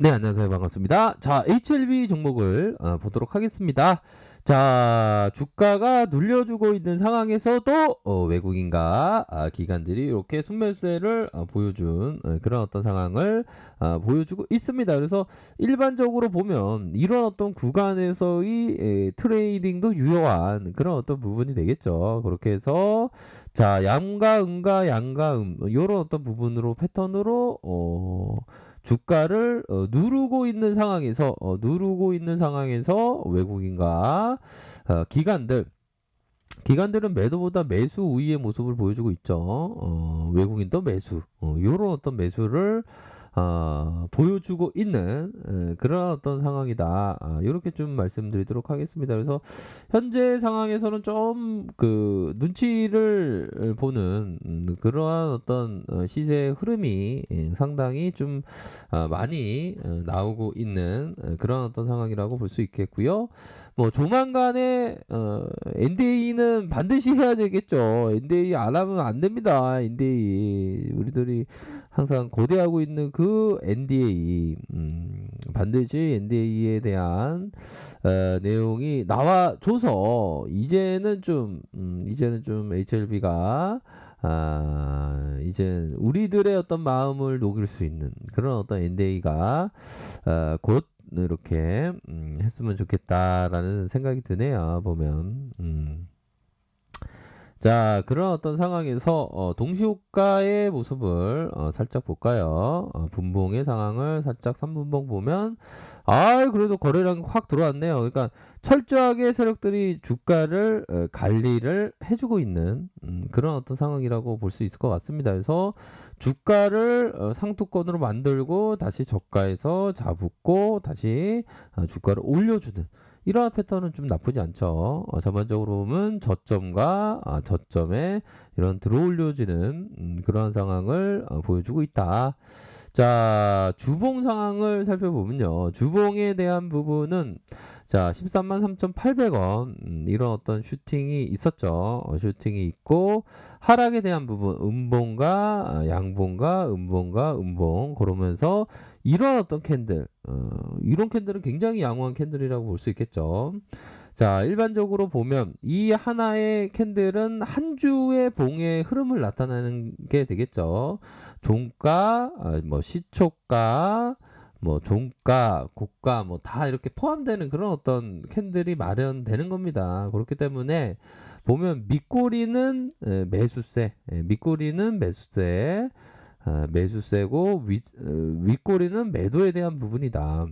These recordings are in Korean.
네, 안녕하세요. 반갑습니다. 자, HLB 종목을 보도록 하겠습니다. 자, 주가가 눌려주고 있는 상황에서도 외국인과 기관들이 이렇게 순매수세를 보여준 그런 어떤 상황을 보여주고 있습니다. 그래서 일반적으로 보면 이런 어떤 구간에서의 트레이딩도 유효한 그런 어떤 부분이 되겠죠. 그렇게 해서 자, 양과 음과 양과 이런 어떤 부분으로 패턴으로 주가를 누르고 있는 상황에서 외국인과 기관들은 매도보다 매수 우위의 모습을 보여주고 있죠. 외국인도 매수, 이런 어떤 매수를 보여주고 있는 그런 어떤 상황이다. 이렇게 좀 말씀드리도록 하겠습니다. 그래서 현재 상황에서는 좀 그 눈치를 보는 그러한 어떤 시세 흐름이 상당히 좀 많이 나오고 있는 그런 어떤 상황이라고 볼 수 있겠고요. 뭐 조만간에 NDA는 반드시 해야 되겠죠. NDA 안 하면 안 됩니다. NDA 우리들이 항상 고대하고 있는 그 NDA 반드시 NDA에 대한 내용이 나와줘서 이제는 좀 HLB가 이제 우리들의 어떤 마음을 녹일 수 있는 그런 어떤 NDA가 곧 이렇게 했으면 좋겠다라는 생각이 드네요. 보면. 자, 그런 어떤 상황에서 동시호가의 모습을 살짝 볼까요? 분봉의 상황을 살짝 3분봉 보면 그래도 거래량이 확 들어왔네요. 그러니까 철저하게 세력들이 주가를 관리를 해주고 있는 그런 어떤 상황이라고 볼 수 있을 것 같습니다. 그래서 주가를 상투권으로 만들고 다시 저가에서 잡고 다시 주가를 올려주는 이러한 패턴은 좀 나쁘지 않죠. 전반적으로 보면 저점과 저점에 이런 들어올려지는 그러한 상황을 보여주고 있다. 자, 주봉 상황을 살펴보면요. 주봉에 대한 부분은 자, 13만 3,800원 이런 어떤 슈팅이 있었죠. 슈팅이 있고 하락에 대한 부분 음봉과 양봉과 음봉 그러면서 이런 어떤 캔들 이런 캔들은 굉장히 양호한 캔들이라고 볼 수 있겠죠. 자, 일반적으로 보면 이 하나의 캔들은 한 주의 봉의 흐름을 나타내는 게 되겠죠. 종가, 뭐 시초가, 뭐 종가, 고가 뭐 다 이렇게 포함되는 그런 어떤 캔들이 마련되는 겁니다. 그렇기 때문에 보면 밑꼬리는 매수세, 밑꼬리는 매수세고 윗꼬리는 매도에 대한 부분이다.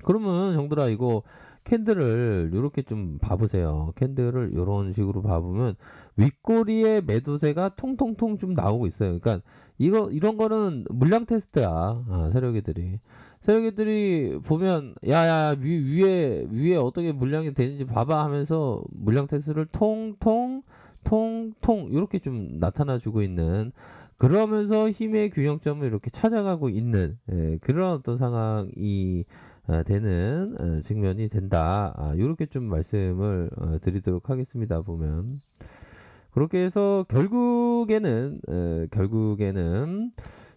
그러면 형들아 이거 캔들을 이렇게 좀 봐보세요. 캔들을 이런 식으로 봐보면 윗꼬리에 매도세가 통통통 좀 나오고 있어요. 그러니까 이런 거는 물량 테스트야. 세력이들이 보면 야야 위에 어떻게 물량이 되는지 봐봐 하면서 물량 테스트를 통통 이렇게 좀 나타나주고 있는 그러면서 힘의 균형점을 이렇게 찾아가고 있는 그런 어떤 상황이 되는 측면이 된다. 이렇게 좀 말씀을 드리도록 하겠습니다. 보면 그렇게 해서 결국에는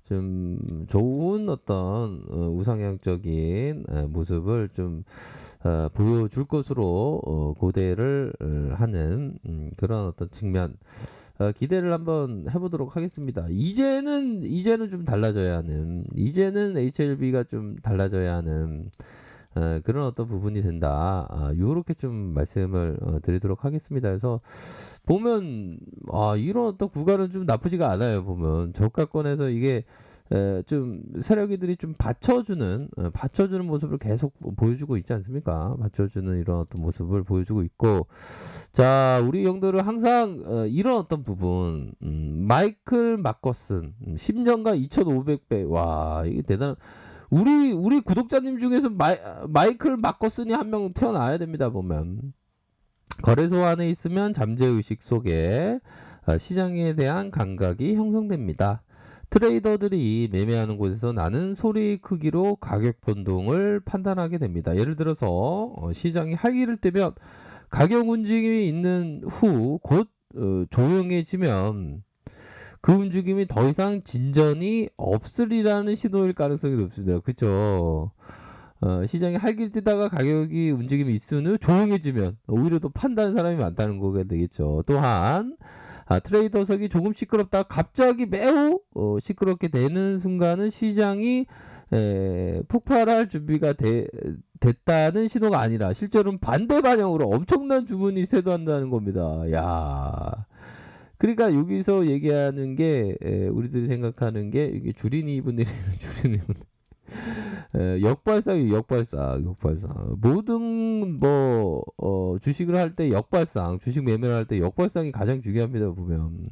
좀 좋은 어떤 우상향적인 모습을 좀 보여줄 것으로 고대를 하는 그런 어떤 측면 기대를 한번 해보도록 하겠습니다. 이제는 좀 달라져야 하는 이제는 HLB가 좀 달라져야 하는 그런 어떤 부분이 된다. 요렇게 좀 말씀을 드리도록 하겠습니다. 그래서 보면 이런 어떤 구간은 좀 나쁘지가 않아요. 보면 저가권에서 이게 좀 세력이들이 좀 받쳐주는 모습을 계속 보여주고 있지 않습니까? 받쳐주는 이런 어떤 모습을 보여주고 있고 자 우리 형들은 항상 이런 어떤 부분 마이클 마커슨 10년간 2,500배 와 이게 대단한 우리 구독자님 중에서 마이클 마커슨이 한 명 태어나야 됩니다. 보면 거래소 안에 있으면 잠재의식 속에 시장에 대한 감각이 형성됩니다. 트레이더들이 매매하는 곳에서 나는 소리 크기로 가격 변동을 판단하게 됩니다. 예를 들어서 시장이 활기를 떼면 가격 움직임이 있는 후 곧 조용해지면 그 움직임이 더 이상 진전이 없으리라는 신호일 가능성이 높습니다. 그쵸? 시장이 활기뛰다가 가격이 움직임이 있은 후 조용해지면 오히려 더 판다는 사람이 많다는 거가 되겠죠. 또한 트레이더석이 조금 시끄럽다가 갑자기 매우 시끄럽게 되는 순간은 시장이 폭발할 준비가 됐다는 신호가 아니라 실제로는 반대 방향으로 엄청난 주문이 쇄도한다는 겁니다. 야. 그러니까 여기서 얘기하는 게 우리들이 생각하는 게 이게 줄인 이분들이 줄인 이분 역발상이 역발상. 모든 뭐 주식을 할 때 역발상, 주식 매매를 할 때 역발상이 가장 중요합니다. 보면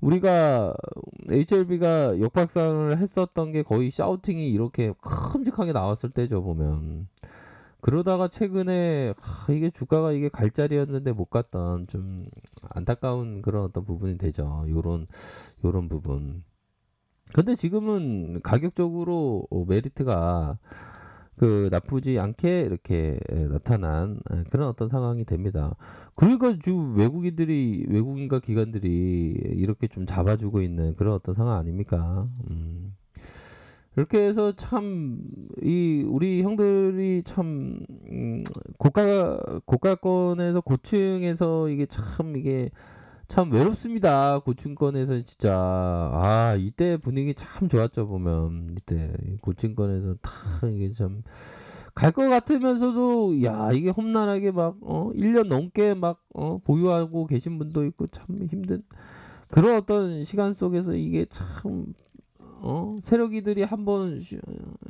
우리가 HLB가 역발상을 했었던 게 거의 샤우팅이 이렇게 큼직하게 나왔을 때죠. 보면 그러다가 최근에 이게 주가가 이게 갈 자리였는데 못 갔던 좀 안타까운 그런 어떤 부분이 되죠. 요런 부분. 근데 지금은 가격적으로 메리트가 그 나쁘지 않게 이렇게 나타난 그런 어떤 상황이 됩니다. 그러니까 지금 외국인과 기관들이 이렇게 좀 잡아주고 있는 그런 어떤 상황 아닙니까? 이렇게 해서 참 이 우리 형들이 참 고가권에서 고층에서 이게 참 외롭습니다. 고층권에서 진짜 이때 분위기 참 좋았죠. 보면 이때 고층권에서 다 이게 참 갈 것 같으면서도 야 이게 험난하게 막 1년 넘게 막 보유하고 계신 분도 있고 참 힘든 그런 어떤 시간 속에서 이게 참 세력이들이 한번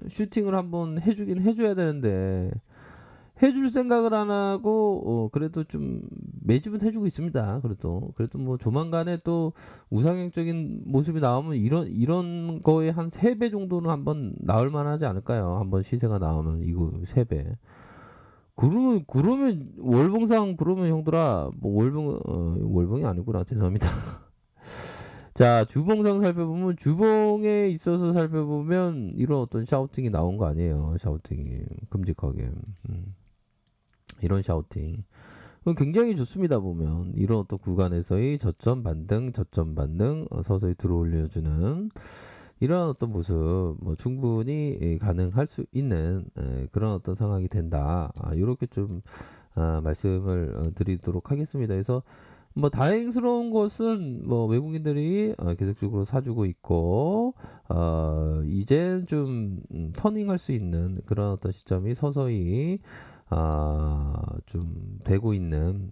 슈팅을 한번 해주긴 해줘야 되는데 해줄 생각을 안 하고 그래도 좀 매집은 해주고 있습니다. 그래도 뭐 조만간에 또 우상향적인 모습이 나오면 이런 거에 한 3배 정도는 한번 나올 만하지 않을까요? 한번 시세가 나오면 이거 3배. 그러면 월봉상 그러면 형들아 뭐 월봉이 아니구나. 죄송합니다. 자, 주봉상 살펴보면 주봉에 있어서 살펴보면 이런 어떤 샤우팅이 나온 거 아니에요. 샤우팅이 끔찍하게. 이런 샤우팅. 굉장히 좋습니다. 보면 이런 어떤 구간에서의 저점 반등 서서히 들어올려주는 이런 어떤 모습 뭐 충분히 가능할 수 있는 그런 어떤 상황이 된다. 이렇게 좀 말씀을 드리도록 하겠습니다. 그래서 뭐 다행스러운 것은 뭐 외국인들이 계속적으로 사주고 있고 이젠 좀 터닝할 수 있는 그런 어떤 시점이 서서히 좀 되고 있는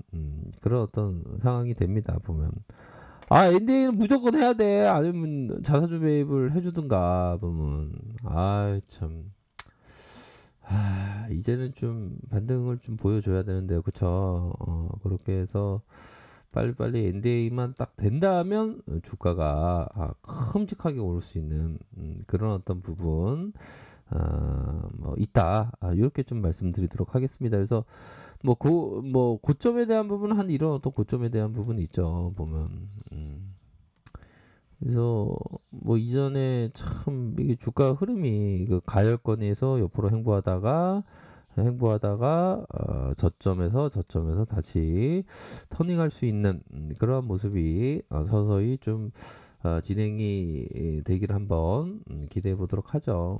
그런 어떤 상황이 됩니다. 보면 NDA는 무조건 해야 돼. 아니면 자사주 매입을 해주든가 보면 참 이제는 좀 반등을 좀 보여줘야 되는데요. 그쵸? 그렇게 해서 빨리빨리 NDA만 딱 된다면 주가가 큼직하게 오를 수 있는 그런 어떤 부분 뭐 있다. 이렇게 좀 말씀드리도록 하겠습니다. 그래서 뭐 고점에 대한 부분은 한 이런 어떤 고점에 대한 부분이 있죠. 보면 그래서 뭐 이전에 참 이게 주가 흐름이 그 가열권에서 옆으로 행보하다가 저점에서 다시 터닝할 수 있는 그러한 모습이 서서히 좀 진행이 되기를 한번 기대해 보도록 하죠.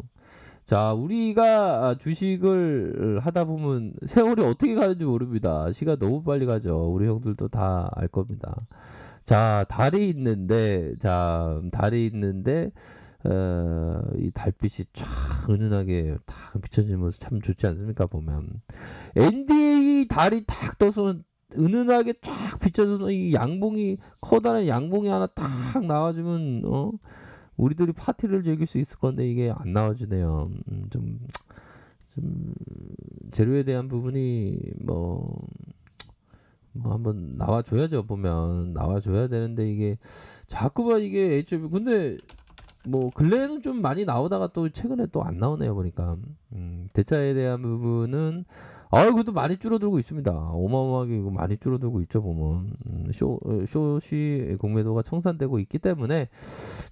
자, 우리가 주식을 하다 보면 세월이 어떻게 가는지 모릅니다. 시간 너무 빨리 가죠. 우리 형들도 다 알 겁니다. 자, 달이 있는데 이 달빛이 쫙 은은하게 딱 비춰지면서 참 좋지 않습니까? 보면 NDA 달이 딱 떠서 은은하게 쫙 비춰져서 이 커다란 양봉이 하나 딱 나와주면 우리들이 파티를 즐길 수 있을 건데 이게 안 나와주네요. 좀 재료에 대한 부분이 뭐 한번 나와줘야죠. 보면 나와줘야 되는데 이게 자꾸만 이게 HOB 근데 뭐 근래에는 좀 많이 나오다가 또 최근에 또 안 나오네요. 보니까 대차에 대한 부분은 그것도 많이 줄어들고 있습니다. 어마어마하게 이거 많이 줄어들고 있죠. 보면 숏이 공매도가 청산되고 있기 때문에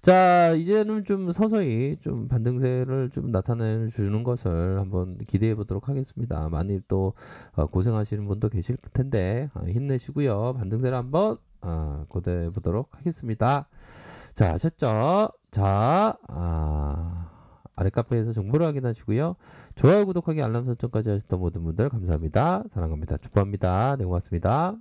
자 이제는 좀 서서히 좀 반등세를 좀 나타내 주는 것을 한번 기대해 보도록 하겠습니다. 많이 또 고생하시는 분도 계실 텐데 힘내시고요. 반등세를 한번 고대해 보도록 하겠습니다. 자, 아셨죠? 자, 아래 카페에서 정보를 확인하시고요. 좋아요, 구독하기, 알람 설정까지 하셨던 모든 분들 감사합니다. 사랑합니다. 축복합니다. 네, 고맙습니다.